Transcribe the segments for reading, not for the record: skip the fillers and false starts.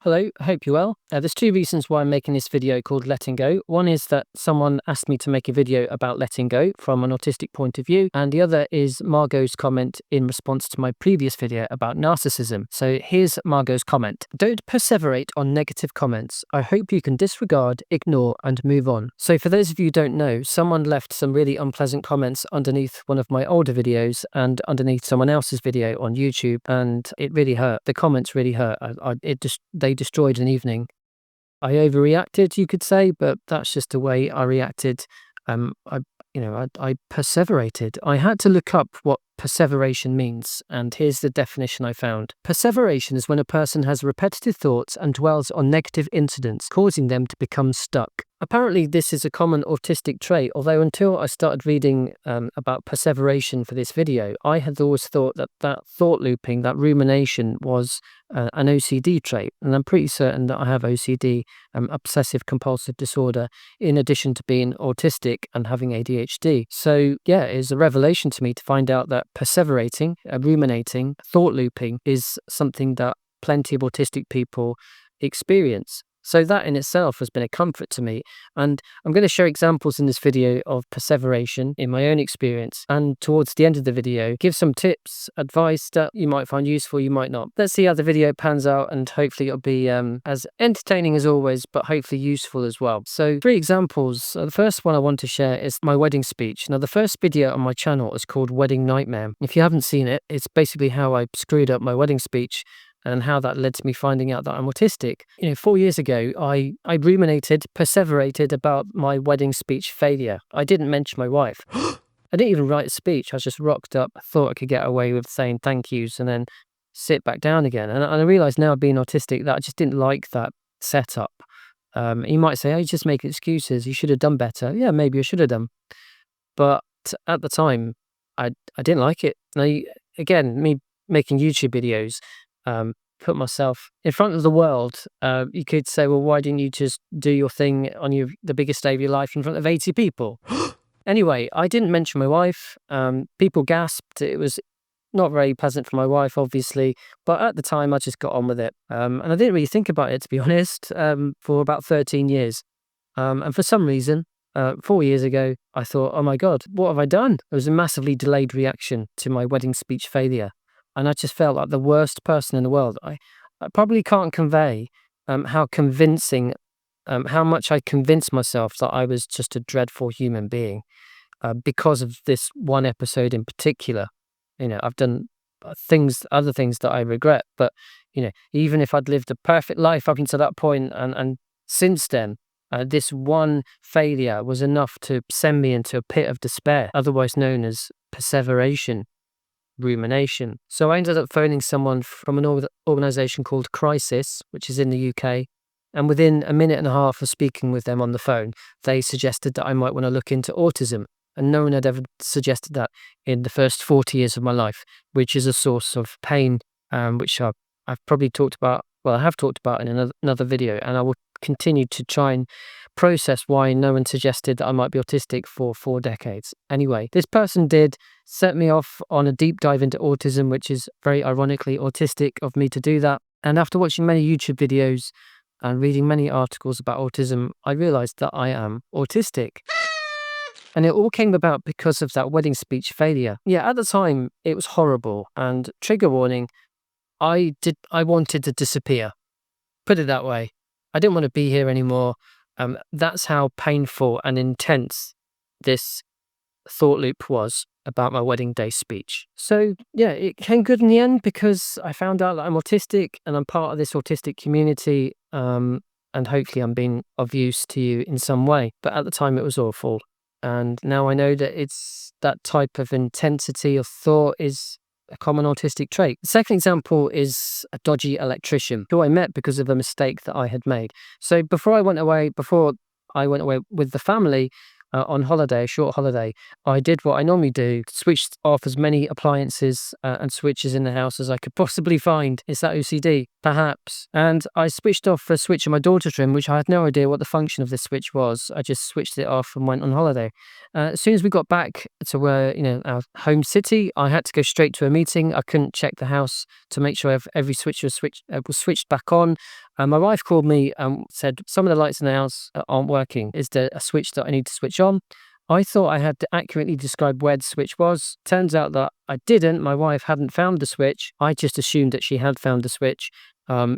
Hello, I hope you're well. There's two reasons why I'm making this video called Letting Go. One is that someone asked me to make a video about letting go from an autistic point of view, and the other is Margot's comment in response to my previous video about narcissism. So here's Margot's comment. Don't perseverate on negative comments. I hope you can disregard, ignore, and move on. So for those of you who don't know, someone left some really unpleasant comments underneath one of my older videos and underneath someone else's video on YouTube, and it really hurt. The comments really hurt. They destroyed an evening. I overreacted, you could say, but that's just the way I reacted. I perseverated. I had to look up what perseveration means, and here's the definition I found. Perseveration is when a person has repetitive thoughts and dwells on negative incidents, causing them to become stuck. Apparently, this is a common autistic trait, although until I started reading about perseveration for this video, I had always thought that thought looping, that rumination, was an OCD trait. And I'm pretty certain that I have OCD, obsessive compulsive disorder, in addition to being autistic and having ADHD. So yeah, it's a revelation to me to find out that perseverating, ruminating, thought looping is something that plenty of autistic people experience. So that in itself has been a comfort to me, and I'm going to share examples in this video of perseveration in my own experience, and towards the end of the video give some tips, advice that you might find useful, you might not. Let's see how the video pans out, and hopefully it'll be as entertaining as always, but hopefully useful as well. So 3 examples. The first one I want to share is my wedding speech. Now the first video on my channel is called Wedding Nightmare. If you haven't seen it, it's basically how I screwed up my wedding speech and how that led to me finding out that I'm autistic. 4 years ago, I ruminated, perseverated about my wedding speech failure. I didn't mention my wife. I didn't even write a speech. I just rocked up, thought I could get away with saying thank yous and then sit back down again. And I realised now being autistic that I just didn't like that setup. You might say, oh, you just make excuses. You should have done better. Yeah, maybe I should have done. But at the time, I didn't like it. Now, again, me making YouTube videos, put myself in front of the world. You could say, well, why didn't you just do your thing on the biggest day of your life in front of 80 people? Anyway, I didn't mention my wife. People gasped. It was not very pleasant for my wife, obviously, but at the time I just got on with it. And I didn't really think about it, to be honest, for about 13 years. And for some reason, 4 years ago, I thought, oh my God, what have I done? It was a massively delayed reaction to my wedding speech failure. And I just felt like the worst person in the world. I probably can't convey how much I convinced myself that I was just a dreadful human being because of this one episode in particular. I've done other things that I regret, but even if I'd lived a perfect life up until that point, and since then, this one failure was enough to send me into a pit of despair, otherwise known as perseveration. Rumination. So I ended up phoning someone from an organization called Crisis, which is in the UK. And within a minute and a half of speaking with them on the phone, they suggested that I might want to look into autism. And no one had ever suggested that in the first 40 years of my life, which is a source of pain, which I've probably talked about. Well, I have talked about in another video, and I will continue to try and process why no one suggested that I might be autistic for 4 decades. Anyway, this person did set me off on a deep dive into autism, which is very ironically autistic of me to do that. And after watching many YouTube videos and reading many articles about autism, I realized that I am autistic. And it all came about because of that wedding speech failure. Yeah, at the time, it was horrible. And trigger warning, I wanted to disappear. Put it that way. I didn't want to be here anymore. That's how painful and intense this thought loop was about my wedding day speech. So yeah, it came good in the end because I found out that I'm autistic and I'm part of this autistic community, and hopefully I'm being of use to you in some way. But at the time it was awful. And now I know that it's that type of intensity of thought is a common autistic trait. The second example is a dodgy electrician who I met because of a mistake that I had made. So before I went away with the family on holiday, a short holiday, I did what I normally do, switched off as many appliances and switches in the house as I could possibly find. Is that OCD? Perhaps. And I switched off a switch in my daughter's room, which I had no idea what the function of this switch was. I just switched it off and went on holiday. As soon as we got back to our home city, I had to go straight to a meeting. I couldn't check the house to make sure every switch was switched back on. And my wife called me and said, some of the lights in the house aren't working. Is there a switch that I need to switch on? I thought I had to accurately describe where the switch was. Turns out that I didn't. My wife hadn't found the switch. I just assumed that she had found the switch.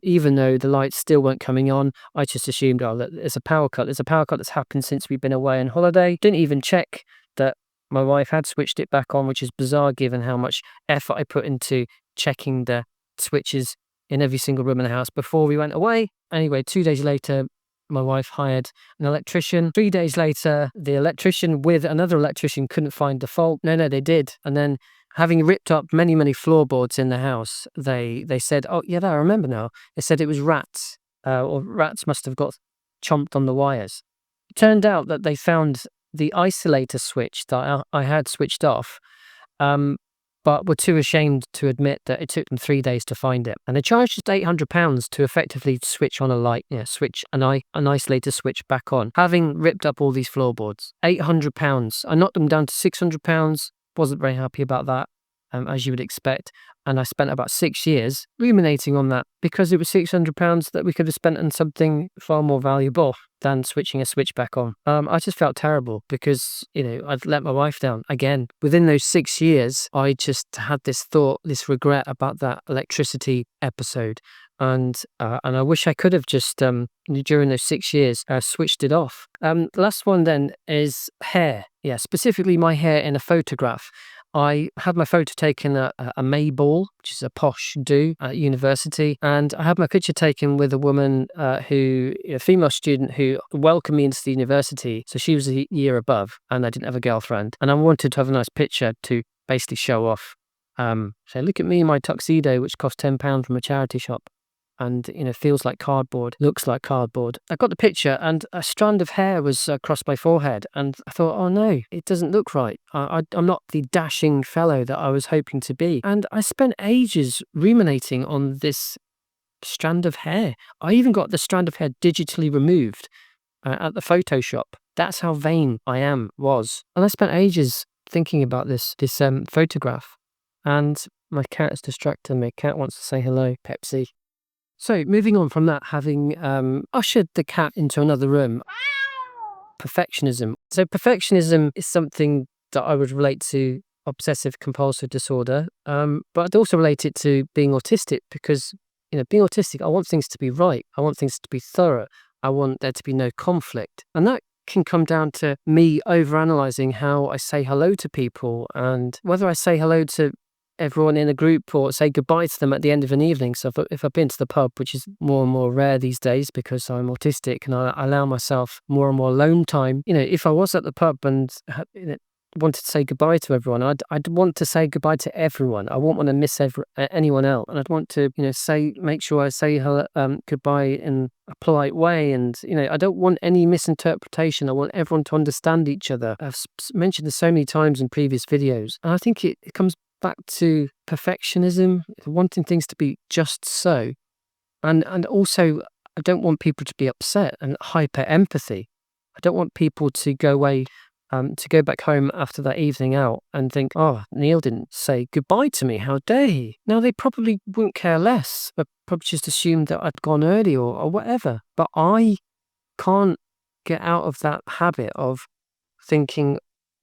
Even though the lights still weren't coming on, I just assumed, there's a power cut. There's a power cut that's happened since we've been away on holiday. Didn't even check that my wife had switched it back on, which is bizarre given how much effort I put into checking the switches in every single room in the house before we went away. Anyway, 2 days later, my wife hired an electrician. 3 days later, the electrician with another electrician couldn't find the fault. No, they did. And then, having ripped up many, many floorboards in the house, they said, oh, yeah, I remember now. They said it was rats, or rats must have got chomped on the wires. It turned out that they found the isolator switch that I had switched off, but were too ashamed to admit that it took them 3 days to find it. And they charged us £800 to effectively switch on a light, switch an isolator switch back on, having ripped up all these floorboards. £800. I knocked them down to £600. Wasn't very happy about that, as you would expect. And I spent about 6 years ruminating on that because it was £600 that we could have spent on something far more valuable than switching a switch back on. I just felt terrible because, I'd let my wife down again. Within those 6 years, I just had this thought, this regret about that electricity episode. And I wish I could have just, during those 6 years, switched it off. The last one then is hair. Yeah, specifically my hair in a photograph. I had my photo taken at a May ball, which is a posh do at university, and I had my picture taken with a woman a female student who welcomed me into the university. So she was a year above, and I didn't have a girlfriend, and I wanted to have a nice picture to basically show off. So look at me in my tuxedo, which cost £10 from a charity shop. And, feels like cardboard, looks like cardboard. I got the picture and a strand of hair was across my forehead. And I thought, oh no, it doesn't look right. I'm not the dashing fellow that I was hoping to be. And I spent ages ruminating on this strand of hair. I even got the strand of hair digitally removed at the Photoshop. That's how vain I was. And I spent ages thinking about this photograph. And my cat is distracting me. Cat wants to say hello, Pepsi. So moving on from that, having ushered the cat into another room, perfectionism. So perfectionism is something that I would relate to obsessive compulsive disorder, but I'd also relate it to being autistic because, being autistic, I want things to be right. I want things to be thorough. I want there to be no conflict. And that can come down to me overanalyzing how I say hello to people and whether I say hello to everyone in a group or say goodbye to them at the end of an evening. So if I've been to the pub, which is more and more rare these days because I'm autistic and I allow myself more and more alone time, if I was at the pub and wanted to say goodbye to everyone, I'd want to say goodbye to everyone. I wouldn't want to miss anyone out, and I'd want to make sure I say hello, goodbye in a polite way, and I don't want any misinterpretation. I want everyone to understand each other. I've mentioned this so many times in previous videos, and I think it comes back to perfectionism, wanting things to be just so, and also I don't want people to be upset, and hyper empathy. I don't want people to go away, to go back home after that evening out and think, oh, Neil didn't say goodbye to me, how dare he? Now they probably wouldn't care less, but probably just assumed that I'd gone early or whatever. But I can't get out of that habit of thinking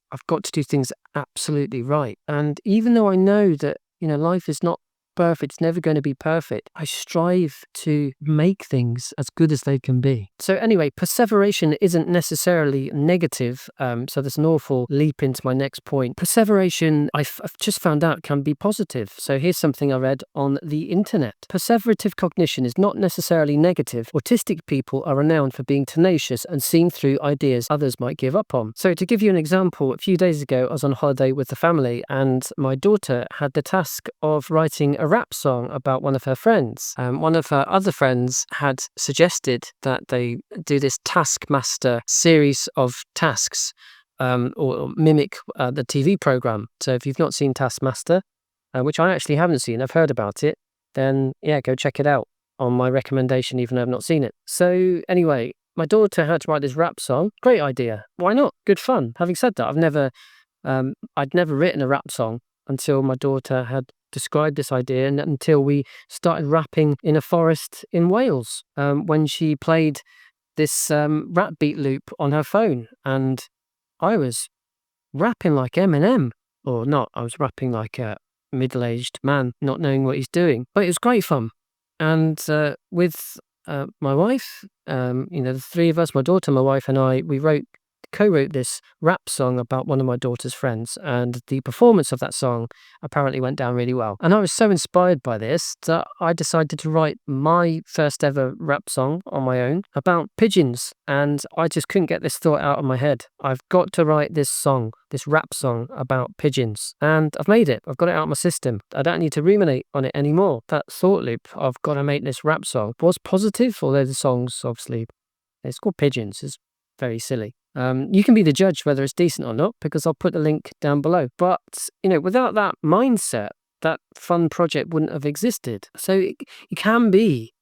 I've got to do things absolutely right. And even though I know that, life is not perfect, it's never going to be perfect, I strive to make things as good as they can be. So anyway, perseveration isn't necessarily negative. So there's an awful leap into my next point. Perseveration, I've just found out, can be positive. So here's something I read on the internet. Perseverative cognition is not necessarily negative. Autistic people are renowned for being tenacious and seeing through ideas others might give up on. So to give you an example, a few days ago I was on holiday with the family and my daughter had the task of writing a rap song about one of her friends. One of her other friends had suggested that they do this Taskmaster series of tasks, or mimic the TV program. So if you've not seen Taskmaster, which I actually haven't seen, I've heard about it, then yeah, go check it out on my recommendation, even though I've not seen it. So anyway, my daughter had to write this rap song. Great idea. Why not? Good fun. Having said that, I'd never written a rap song until my daughter had describe this idea until we started rapping in a forest in Wales when she played this rap beat loop on her phone, and I was rapping like Eminem, or not. I was rapping like a middle-aged man, not knowing what he's doing. But it was great fun, and with my wife, the three of us, my daughter, my wife, and I, we co-wrote this rap song about one of my daughter's friends, and the performance of that song apparently went down really well. And I was so inspired by this that I decided to write my first ever rap song on my own about pigeons, and I just couldn't get this thought out of my head. I've got to write this song, this rap song about pigeons, and I've made it. I've got it out of my system. I don't need to ruminate on it anymore. That thought loop, I've got to make this rap song, was positive, although the song's obviously, it's called Pigeons. It's very silly. You can be the judge whether it's decent or not, because I'll put the link down below. But, without that mindset, that fun project wouldn't have existed. So it can be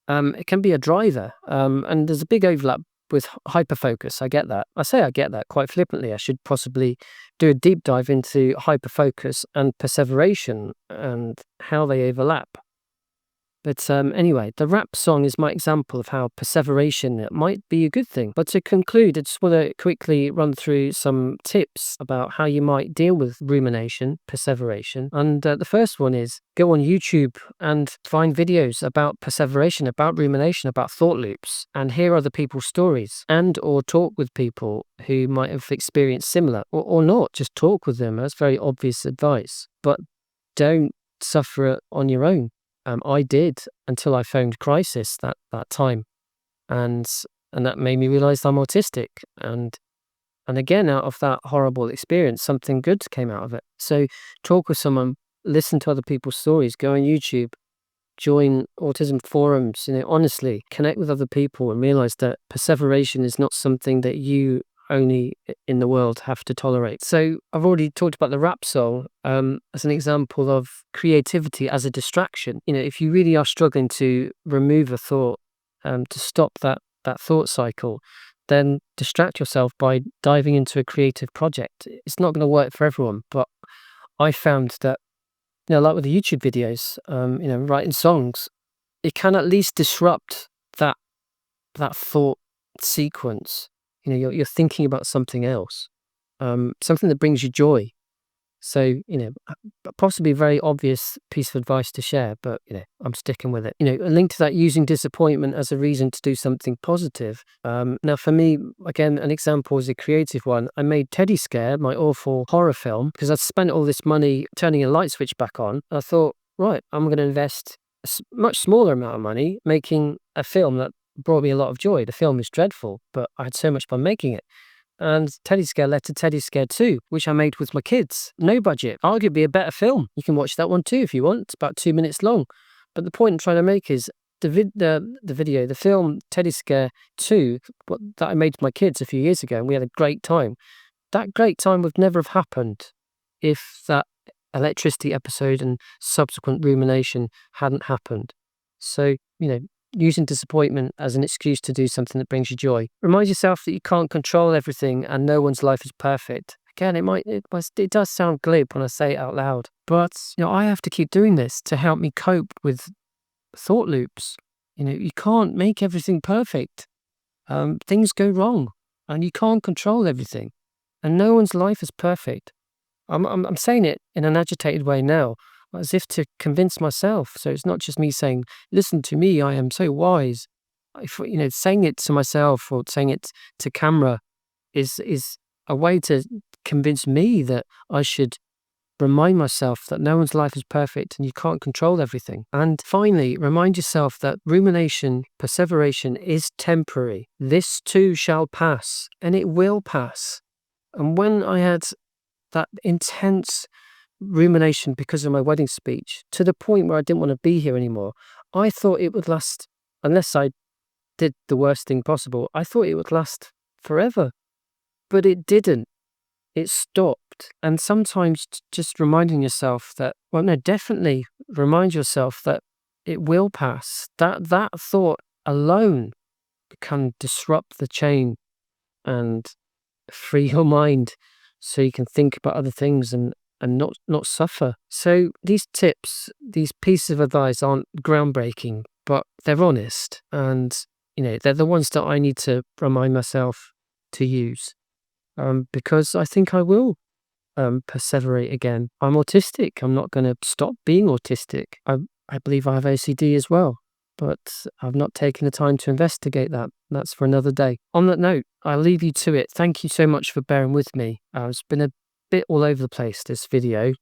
a driver. And there's a big overlap with hyperfocus. I get that. I say I get that quite flippantly. I should possibly do a deep dive into hyperfocus and perseveration and how they overlap. But anyway, the rap song is my example of how perseveration might be a good thing. But to conclude, I just want to quickly run through some tips about how you might deal with rumination, perseveration. And the first one is go on YouTube and find videos about perseveration, about rumination, about thought loops, and hear other people's stories, and or talk with people who might have experienced similar, or not. Just talk with them. That's very obvious advice. But don't suffer it on your own. I did, until I phoned crisis that time, and that made me realize I'm autistic. And again, out of that horrible experience, something good came out of it. So talk with someone, listen to other people's stories, go on YouTube, join autism forums. Honestly, connect with other people and realize that perseveration is not something that you only in the world have to tolerate. So I've already talked about the rap song as an example of creativity as a distraction. If you really are struggling to remove a thought, to stop that thought cycle, then distract yourself by diving into a creative project. It's not going to work for everyone, but I found that, like with the YouTube videos, writing songs, it can at least disrupt that thought sequence. You're thinking about something else, something that brings you joy. So, possibly a very obvious piece of advice to share, but, I'm sticking with it. A link to that, using disappointment as a reason to do something positive. Now, for me, again, an example is a creative one. I made Teddy Scare, my awful horror film, because I'd spent all this money turning a light switch back on. I thought, right, I'm going to invest a much smaller amount of money making a film that brought me a lot of joy. The film is dreadful, but I had so much fun making it. And Teddy Scare led to Teddy Scare 2, which I made with my kids. No budget, arguably a better film. You can watch that one too if you want. It's about 2 minutes long. But the point I'm trying to make is the film Teddy Scare 2 that I made with my kids a few years ago, and we had a great time. That great time would never have happened if that electricity episode and subsequent rumination hadn't happened. So, using disappointment as an excuse to do something that brings you joy. Remind yourself that you can't control everything and no one's life is perfect. Again, it does sound glib when I say it out loud, but I have to keep doing this to help me cope with thought loops. You can't make everything perfect. Things go wrong, and you can't control everything, and no one's life is perfect. I'm saying it in an agitated way now, as if to convince myself. So it's not just me saying, listen to me, I am so wise. Saying it to myself or saying it to camera is a way to convince me that I should remind myself that no one's life is perfect and you can't control everything. And finally, remind yourself that rumination, perseveration is temporary. This too shall pass, and it will pass. And when I had that intense rumination because of my wedding speech, to the point where I didn't want to be here anymore, I thought it would last, unless I did the worst thing possible, I thought it would last forever. But it didn't. It stopped. And sometimes just reminding yourself that, definitely remind yourself that it will pass. That thought alone can disrupt the chain and free your mind so you can think about other things and and not suffer. So these tips, these pieces of advice aren't groundbreaking, but they're honest, and they're the ones that I need to remind myself to use, because I think I will perseverate again. I'm autistic. I'm not going to stop being autistic. I believe I have OCD as well, but I've not taken the time to investigate that. That's for another day. On that note, I'll leave you to it. Thank you so much for bearing with me. It's been a bit all over the place, this video,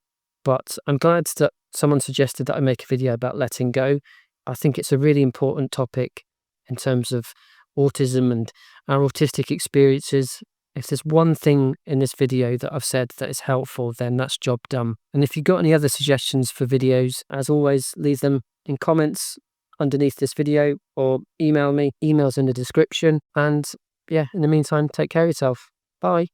but I'm glad that someone suggested that I make a video about letting go. I think it's a really important topic in terms of autism and our autistic experiences. If there's one thing in this video that I've said that is helpful, then that's job done. And if you've got any other suggestions for videos, as always, leave them in comments underneath this video or email me. Email's in the description. And yeah, in the meantime, take care of yourself. Bye.